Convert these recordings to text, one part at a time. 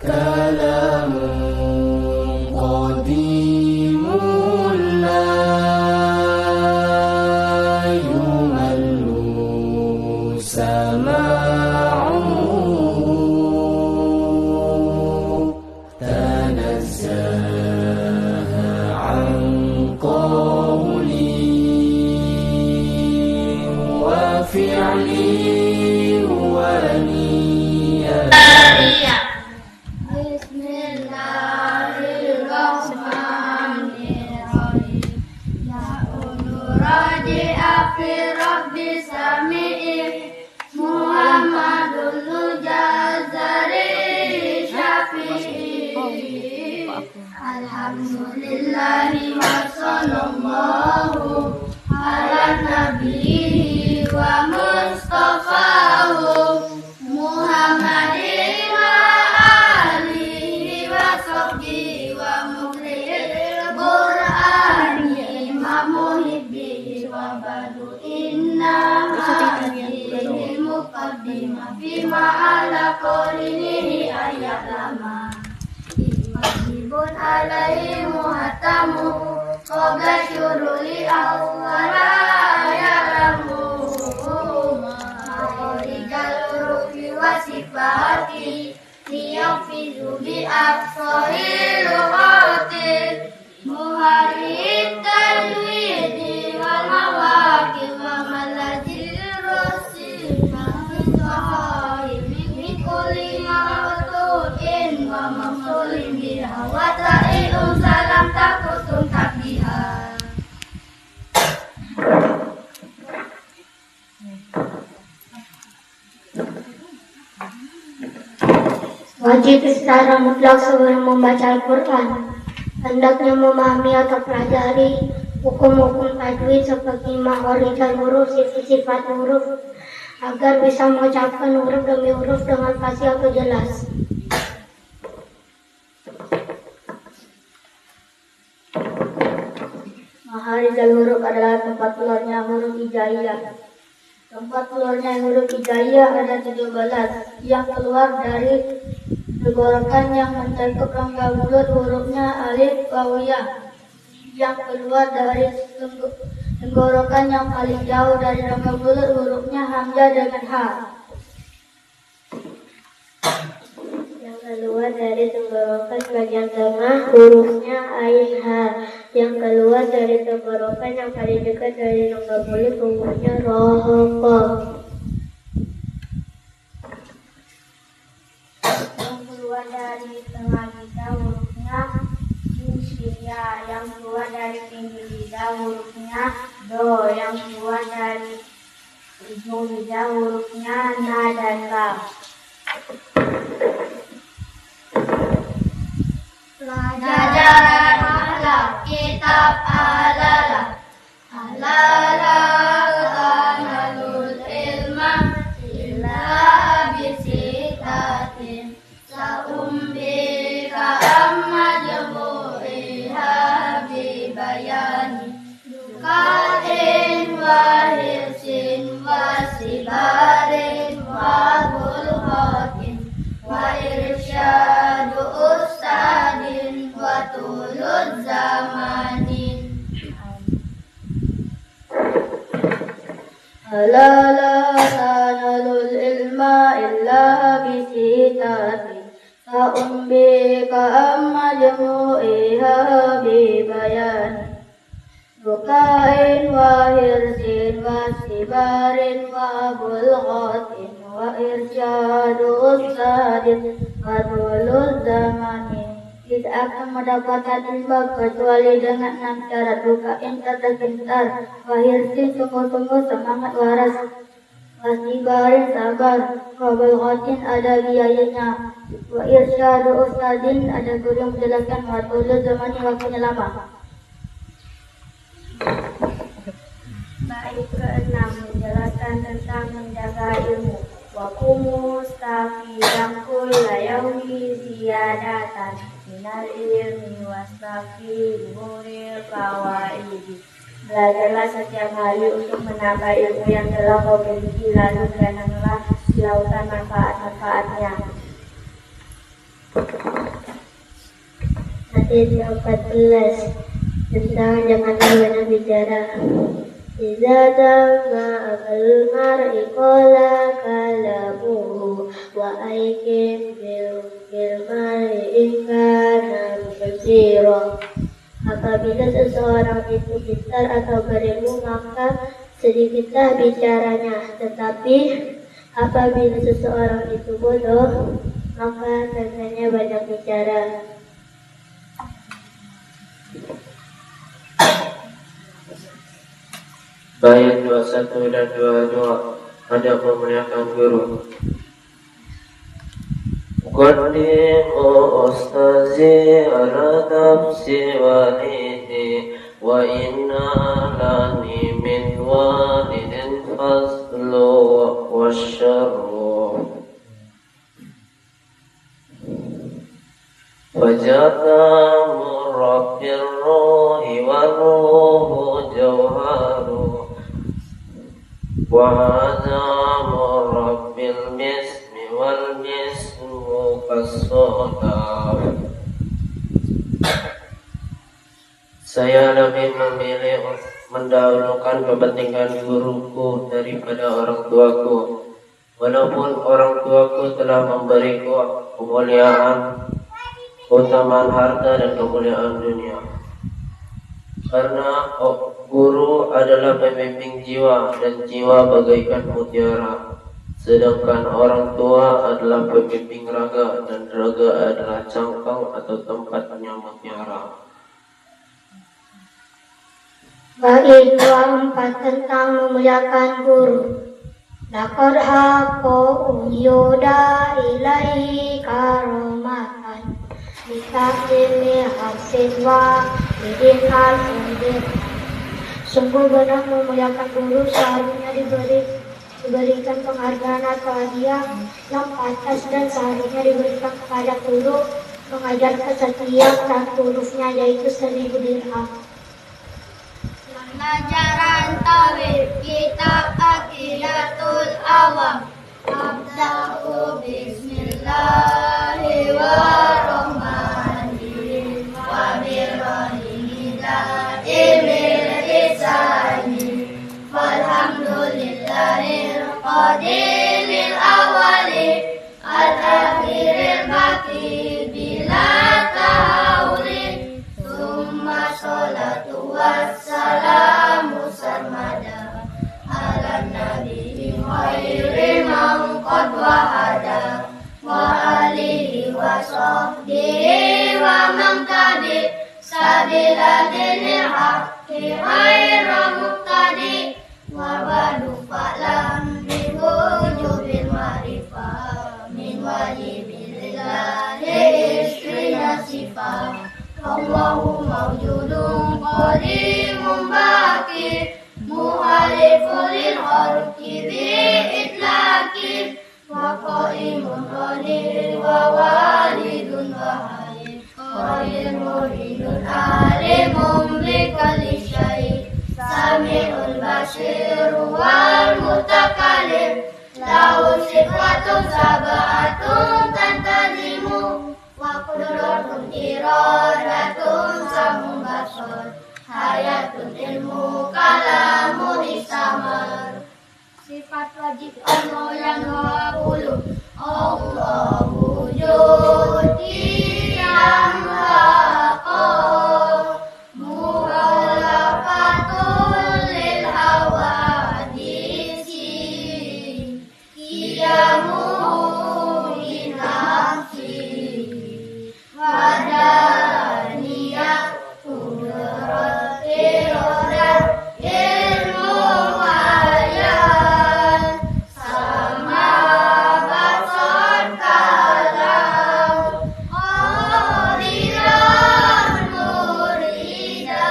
كلام قديم لا يمل سماعه تنزه عن قول وفعل ونية. Alhamdulillahi wa sallallahu ala nabiyhi wa mustafahu Muhammadin wa alihi wa sahbihi wa muqri'il Qur'ani imam muhibbihi wa badu inna hadihi muqaddimah fima ala qawlihi ayat lama Ibun alaihi muhatamu Koga syuruli awwala ya'lamu Ma'orijal rufi wa sifati Niyafizu bi aqsahil lughati Muharrid tajwidi wal mawaqif wa malazil rusi Ma'isahai min kulli ma'utukin wa mafsulin biha wa ta'ilum salam takutum takbiha. Wajib secara mutlak sebelum membaca Al-Quran hendaknya memahami atau pelajari hukum-hukum tajwid seperti makhraj dan huruf, sifat huruf agar bisa mengucapkan huruf demi huruf dengan fasih atau jelas. Makhraj dan huruf adalah tempat keluarnya huruf hijaiyah. Tempat keluarnya huruf hijaiyah ada 17 yang keluar dari tenggorokan yang mencakup rongga mulut, hurufnya alif wawiyah. Yang keluar dari tenggorokan yang paling jauh dari rongga mulut, hurufnya hamzah dengan ha. Yang keluar dari tenggorokan bagian tengah, hurufnya ain ha. Yang keluar dari tenggorokan yang paling dekat dari rongga mulut, hurufnya roh. Keluar dari tengah lidah hurufnya insya, yang keluar dari pinggir lidah hurufnya do, yang keluar dari ujung lidah hurufnya na dan ka. Pelajaran ahlak kitab alalah tanalul ilma illa bisitatin Sa'umbika amma jamu'iha bibayani Dukatin wa hirsin wa sibarin wa bulghatin Wa irsyadu ustadin wa tulud zamanin La tanalul ilma illa bisitatin Sa'umbika amma jamu'iha bibayani Bukain wa hirsin wa sibarin wa bulghatin Wa irsyadu ustadin wa tulud zamanin. Tidak akan mendapatkan ilmu kecuali dengan 6 syarat. Bukain kata gentar, wa hirsin sungguh-sungguh semangat waras, wasibarin sabar, wa bulghatin ada biayanya, wa irsyadu ustadin ada guru yang menjelaskan, wa tulud zamanin waktunya lama. Bait ke-6 menjelaskan tentang menjaga ilmu. Wa kumus tafidan kulla yaumi ziyadatan minal ilmi wastafi muril fawaidi. Belajarlah setiap hari untuk menambah ilmu yang telah kau miliki, lalu berenanglah di lautan manfaat-manfaatnya. Hadis ke-14 tentang janganlah banyak bicara. Iza dama al-mar'i qala kalamuhu wa aikin bil mar'i in kana basira. Apabila seseorang itu pintar atau berilmu, maka sedikitlah bicaranya. Tetapi apabila seseorang itu bodoh, maka tandanya banyak bicara. Bayat 21 dan 22 ada memuliakan guru. Qaddimu ustazi ala nafsi walidi wa inna lani min walidin faslu wa syarru wajata murabbir ruhi wa ruhu jawharu wa hadha murabbil jismi wal jismu kasodaf. Saya lebih memilih mendahulukan kepentingan guruku daripada orang tuaku, walaupun orang tuaku telah memberiku kemuliaan, keutamaan harta dan kemuliaan dunia. Karena guru adalah pembimbing jiwa dan jiwa bagaikan mutiara, sedangkan orang tua adalah pembimbing raga dan raga adalah cangkang atau tempatnya mutiara. Bait 24 tentang memuliakan guru. Laqad haqqo yuda ilaihi karomatan bitakdimi hasin wa bidin al-mudir. Sungguh benar memuliakan guru seharusnya diberikan penghargaan atau hadiah yang pantas, dan seharusnya diberikan kepada guru mengajarkan setiap satu hurufnya, yaitu 1000 dirham. Pelajaran tauhid kitab Aqidatul Awam. Abda'u bismillahirrahmanirrahim wa birrahimil isani walhamdulillahil qadiril awali al-akhiril baqi bila tahawuli summa sholatu wassalamu sarmada ala nabi khairi man qad wahada wa alihi wa sahbihi wa man tabi sabila dinil haqqi khairu muqtadi wa badu fa'lam bi wujubil ma'rifah min wajibillahi ishrina sifah. Allahu mawjudun qadimun baqi muhalifun lil khalqi bi itlaqi wa qaimun qadir wa walidun wahid qadirun muridun alimun bi kulli syai' sami'ul basir wal mutakalim lahu sifatun sab'atun tantazimu wa qudratun iradatun samun basar hayatun ilmu kalamu istamar. Sifat wajib Allah yang 20. Allah wujud yang haqqo mughalafatul lil hawadisi qiyamu binafsi wadaniyah kudrat irodat ilmu hayat sama basar kalam qadiran muridan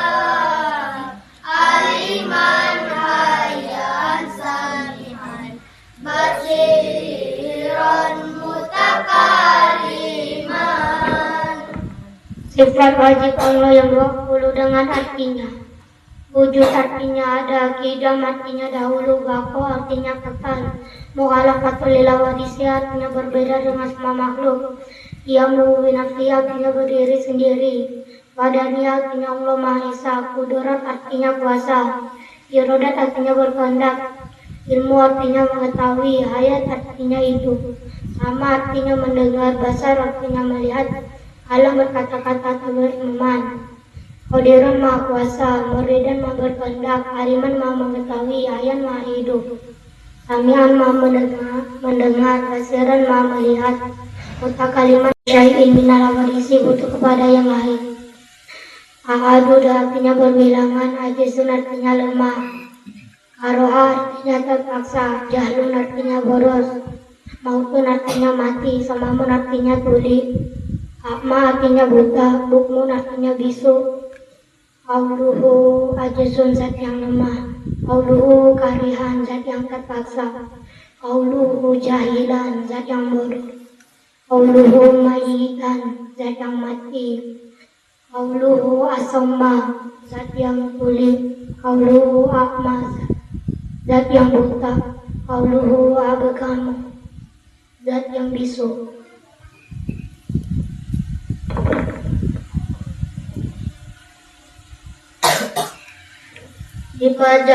aliman hayan sami'an basiran mutakaliman. Sifat wajib Allah yang 20 dengan artinya. Wujud artinya ada, kidam artinya dahulu, bako artinya kekal, mukhalafatul lil hawadisi artinya berbeda dengan semua makhluk, qiyamu bi nafsihi artinya berdiri sendiri, wadani artinya Allah Maha Esa, kudurat artinya kuasa, iradat artinya berkehendak, ilmu artinya mengetahui, hayat artinya hidup, sama artinya mendengar, basar artinya melihat, alam berkata-kata berfirman. Qadirun Maha Kuasa, Muridan Maha Berkehendak, Aliman Maha Mengetahui, Ayan Maha Hidup, Sami'an Maha mendengar, Basiran Maha melihat, Mutakaliman syai'in minal hawadisi butuh kepada yang lain. Ahadu artinya berbilangan, Ajizun artinya lemah, Aroha artinya terpaksa, Jahlun artinya boros, Mautun artinya mati, Samamun artinya tuli, Akma artinya buta, Bukmun artinya bisu, Qauluhu ajizun zat yang lemah, qauluhu karihan zat yang terpaksa, qauluhu jahilan zat yang bodoh, qauluhu mayitan zat yang mati, qauluhu asamma zat yang tuli, qauluhu akma zat yang buta, qauluhu abkam zat yang bisu. Jika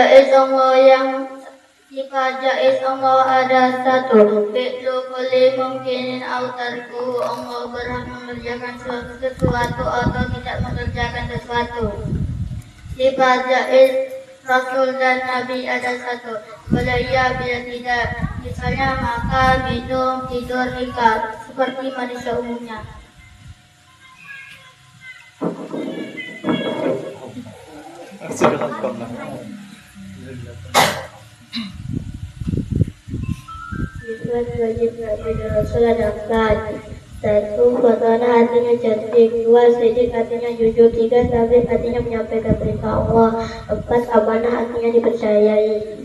jaiz Allah ada satu, fi'lu kulli mungkinin au tarku, Allah berhak mengerjakan sesuatu atau tidak mengerjakan sesuatu. Jika jaiz Rasul dan Nabi ada satu, bila iya bila tidak, misalnya makan, minum, tidur, nikah, seperti manusia umumnya. Sifat wajib Nabi dan Rasul ada 4. 1. Fatana artinya cantik. 2. Sidik artinya jujur. 3. Tabligh artinya menyampaikan perintah Allah. 4. Amanah artinya dipercayai.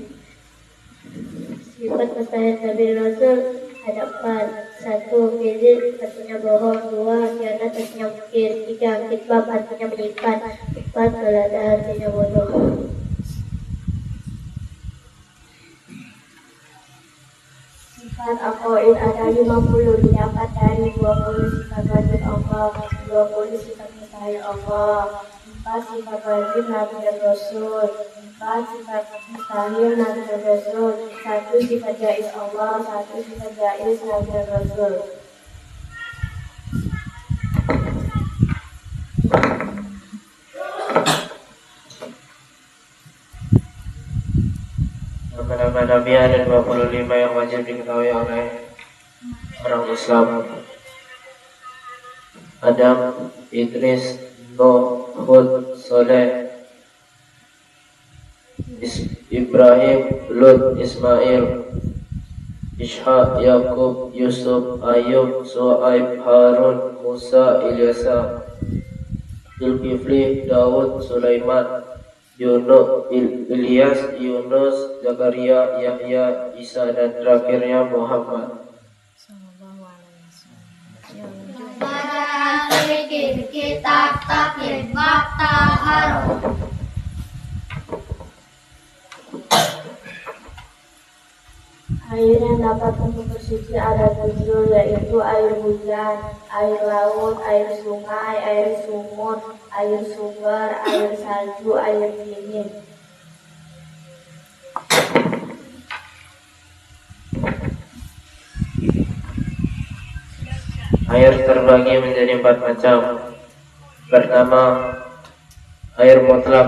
Sifat kesayangan Nabi dan Rasul ada 4. 1. Kizib artinya bohong. 2. Khianat artinya mungkir. 3. Kitbab artinya menyikat. 4. Gelada artinya bodoh. Sifat aqaid ada 50, didapat dari 20 sifat wajib Allah, 20 sifat mustahil Allah, 4 sifat wajib Nabi dan Rasul, 4 sifat mustahil Nabi dan Rasul, 1 sifat jaiz Allah, 1 sifat jaiz Nabi dan Rasul. Nama Nabi ada 25 yang wajib diketahui oleh orang Islam. Adam, Idris, Nuh, Hud, Saleh, Ibrahim, Lut, Ismail, Ishaq, Yakub, Yusuf, Ayub, Su'aib, Harun, Musa, Ilyasa, Zulkifli, Daud, Sulaiman, Ilyas, Yunus, Zakaria, Yahya, Isa, dan terakhirnya Muhammad. Kitab taklid fakta harum. Air yang dapat untuk bersuci ada 7, yaitu air hujan, air laut, air sungai, air sumur, air sumber, air salju, air dingin. Air terbagi menjadi 4 macam. Pertama, air mutlak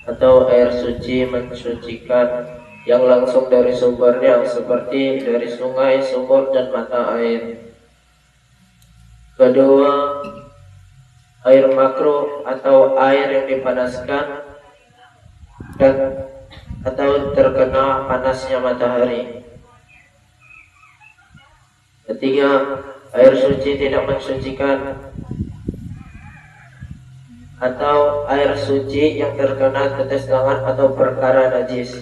atau air suci mensucikan yang langsung dari sumbernya seperti dari sungai, sumur, dan mata air. Kedua, air makruh atau air yang dipanaskan dan atau terkena panasnya matahari. Ketiga, air suci tidak mensucikan atau air suci yang terkena tetes tangan atau perkara najis.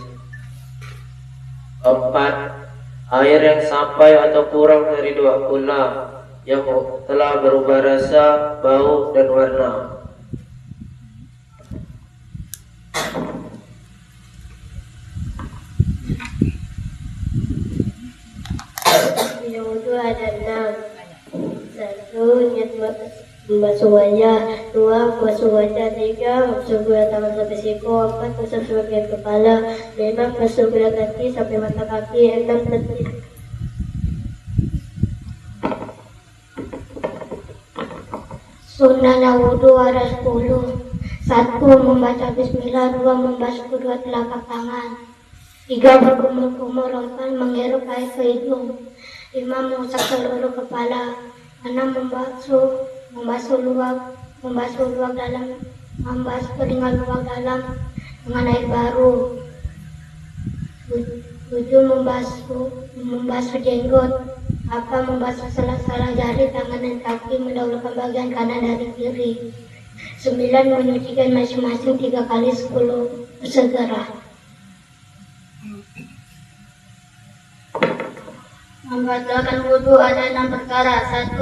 4. Air yang sampai atau kurang dari 2 kula yang telah berubah rasa, bau, dan warna. enam. 1. Niat membasuh wajah. 2. Basuh wajah. 3. Basuh kedua tangan sampai siku. 4. Basuh sebagian kepala. 5. Basuh kedua kaki sampai mata kaki. 6. Berhenti. Sunnah wudhu ada 10. 1. Membaca bismillah. 2. membasuh kedua telapak tangan. 3. Berkumur-kumur lakukan menghirup air ke hidung. 5. mengusap seluruh kepala. 6. membasuh luar dalam, membasuh telinga luar dalam dengan air baru. 7. membasuh jenggot. 8. membasuh sela-sela jari tangan dan kaki mendahulukan bagian kanan dari kiri. 9. menyucikan masing-masing 3 kali 10 segera. Membatalkan wudhu ada 6 perkara. 1.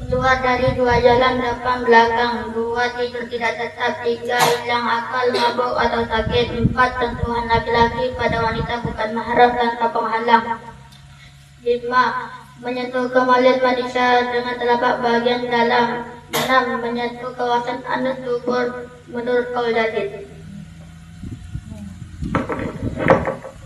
Keluar dari 2 jalan depan belakang. 2. Tidur tidak tetap. 3. Hilang akal, mabuk atau sakit. 4. Sentuhan laki-laki pada wanita bukan mahram tanpa penghalang. 5. Menyentuh kemaluan wanita dengan telapak bagian dalam. 6. Menyentuh kawasan anus dubur menurut kaul jadid.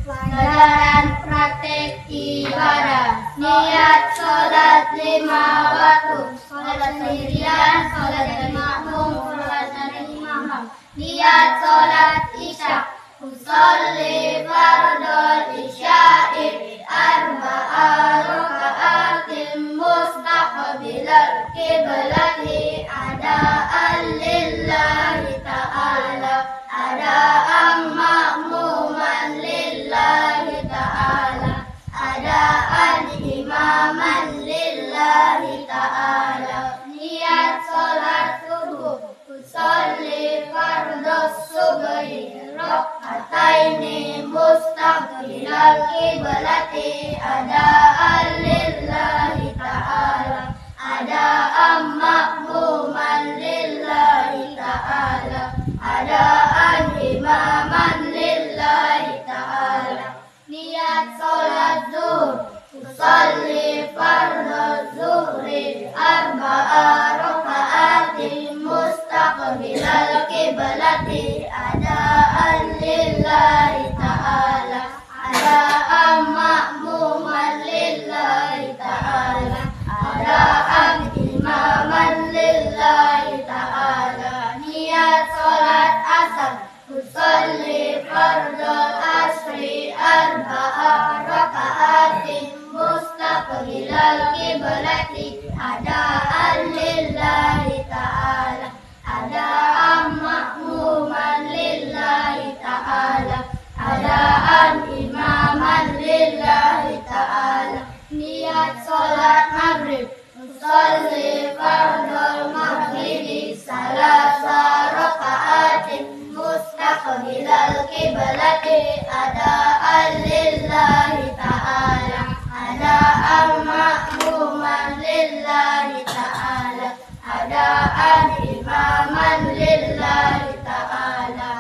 Pelajaran praktek ibadah. Niat sholat 5 waktu. Sholat sendirian, sholat bermakmum, sholat dari imam. Niat sholat isya. Usolli fardul isya'i arba'a raka'atin mustaqbilal qiblati ada'an lillahi ta'ala ada'an ma'muman lillahi ta'ala ada'an imaman lillahi ta'ala. Niat sholat subuh. Usolli fardus subhi raka'ataini mustaqbilal qiblati ada'an lillahi ta'ala ada'an ma'muman lillahi ta'ala ada'an imaman lillahi ta'ala. Niat sholat zuhur. Usolli fardhu zuhri arba'a raka'atin mustaqbilal qiblati ada'an lillahi ta'ala ada'an ma'muman lillahi ta'ala ada'an imaman lillahi ta'ala. Niat sholat asar. Usolli fardul asri arba'a raka'atin mustaqbilal qiblati ada'an lillahi ta'ala ada'an ma'muman lillahi ta'ala ada'an imaman lillahi ta'ala. Niat sholat maghrib. Usolli fardul maghribi salasa raka'atin mustaqbilal qiblati ada'an lillahi ta'ala ada'an ma'muman lillahi ta'ala ada'an imaman lillahi ta'ala.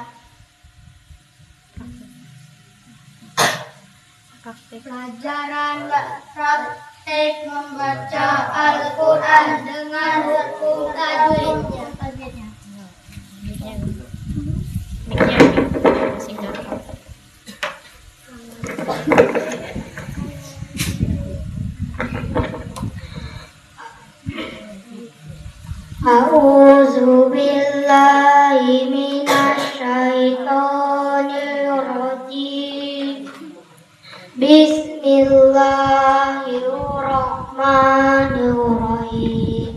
Pelajaran praktek membaca Al-Quran dengan hukum tajwid. A'udzu billahi minasy syaithanir rajim. Bismillahirrahmanirrahim.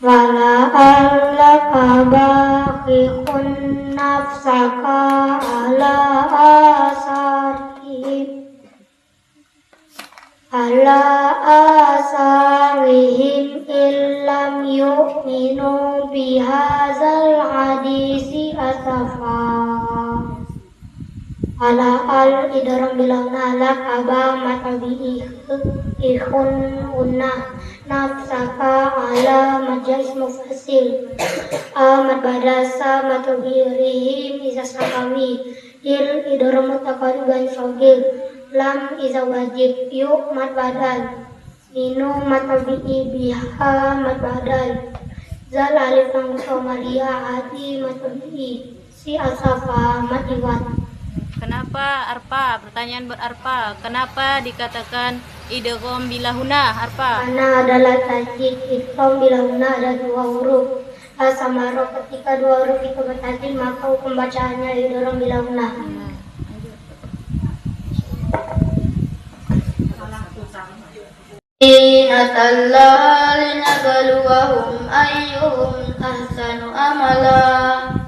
Wala'allaka bakhi'un nafsaka ala asarihim illam yu'minu bihadzal hadisi asafa. Al idram bilang nalak aba matabi ikhun unnah nafsaka ala majais mufasil amat badasa matubirihim isas nakawi il idram mutaqariban sogil Lam iza wajib, yu mad badal. Minu mad tabi'i, biha mad badal. Zal alif lam Somalia, adi mad tabi'i. Si asafa mad iwat. Kenapa arpa? Pertanyaan buat arpa. Kenapa dikatakan idgham bilahuna arpa? Karena adalah tajid, idgham bila huna ada dua huruf. Samaro ketika dua huruf itu bertajid maka hukum bacaannya idgham bila huna. Innallaha linabluwahum ayyuhum ahsanu amala.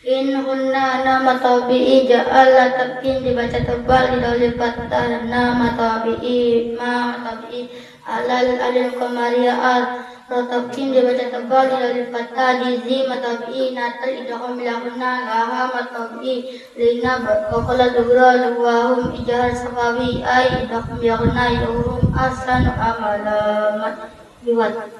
In hunna nama tabi'i ja'ala takin dibaca tebal didahului fathah nama tabi'i ma tabi'i alal alil qamariya al rotakin dibaca tebal didahului fathah dizi matabi'i natal idgham bilahunna laha matabi'i lina baqala dura luwahum ijhar safawi ay idgham bilahunna yuhum ahsanu amala liwat.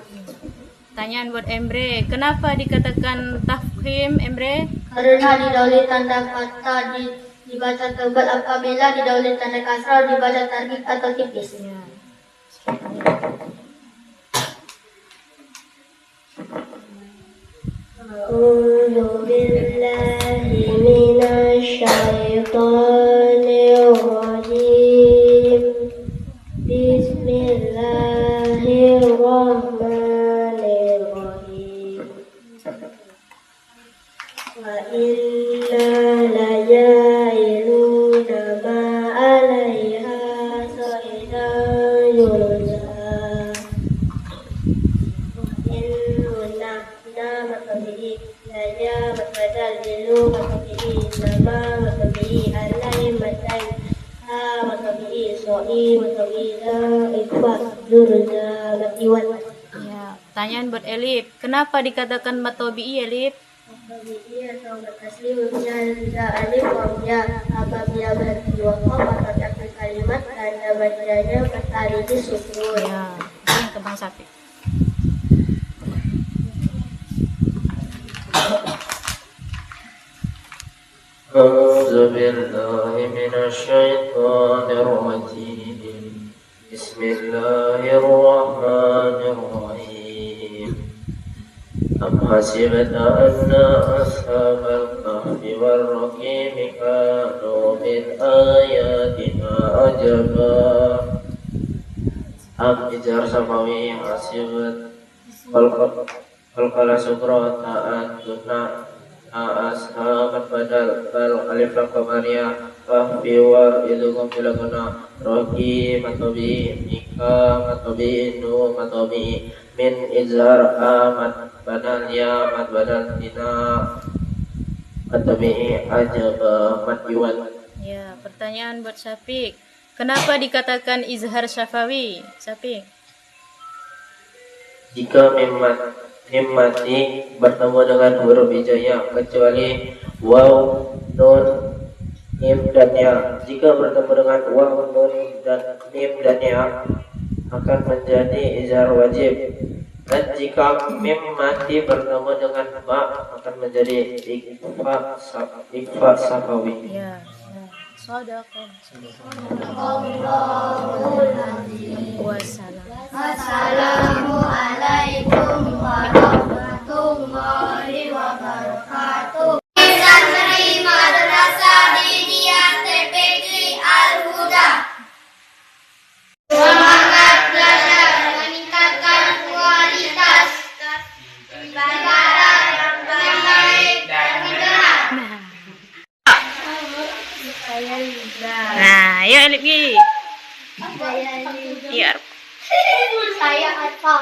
Pertanyaan buat Emre. Kenapa dikatakan tafkhim Emre? Karena didahului tanda fathah dibaca tebal apabila didahului tanda kasrah dibaca tarkik atau tipis. A'udzu billahi minasy syaithanir rajim. Bismillahirrahmanirrahim. Wa inna lajailuna ma 'alaiha sa'idan yurza. Inna nama tabi'i laja matbadal dilu matabi'i nama matabi'i alai matai ha matabi'i so'i matabi'i la ikhwas durza matiwan. Ya. Pertanyaan buat Elif. Kenapa dikatakan matobi'i Elif? Tabi'i atau bertaslim bisa alif wawnya apabila berarti wakaf atau akhir kalimat tanda bacanya bertari sukun. Ya. Ini ke Bang Sapi. أعوذ بالله من الشيطان الرجيم بسم الله الرحمن الرحيم أم حسبت أن أصحاب الكهف والرقيم كانوا من آياتنا عجبا أم إجار سماوي حسبت والقلق سكرة أنتنا ashabat badal bal alif lam qamariyah kahfi war idgham bila guna roki matobi mika matobi nu matobi min izhar amat badal ya mat badal dina matobi ajaba matiwan. Ya, pertanyaan buat Syafiq. Kenapa dikatakan izhar syafawi? Syafiq. Jika mati bertemu dengan huruf hijaya kecuali waw, nun, mim dan ya. Jika bertemu dengan waw, nun dan mim dan ya akan menjadi izhar wajib. Dan jika mim mati bertemu dengan ba akan menjadi ikhfa safawi. Ya. Shadaqah. Wassalam. Assalamualaikum warahmatullahi wabarakatuh. Santri Madrasah Diniyah TPQ Al-Huda. Semangat belajar meningkatkan kualitas ibadah yang baik dan benar. Nah, yuk Elif Gi. Iya. Saya Arfa.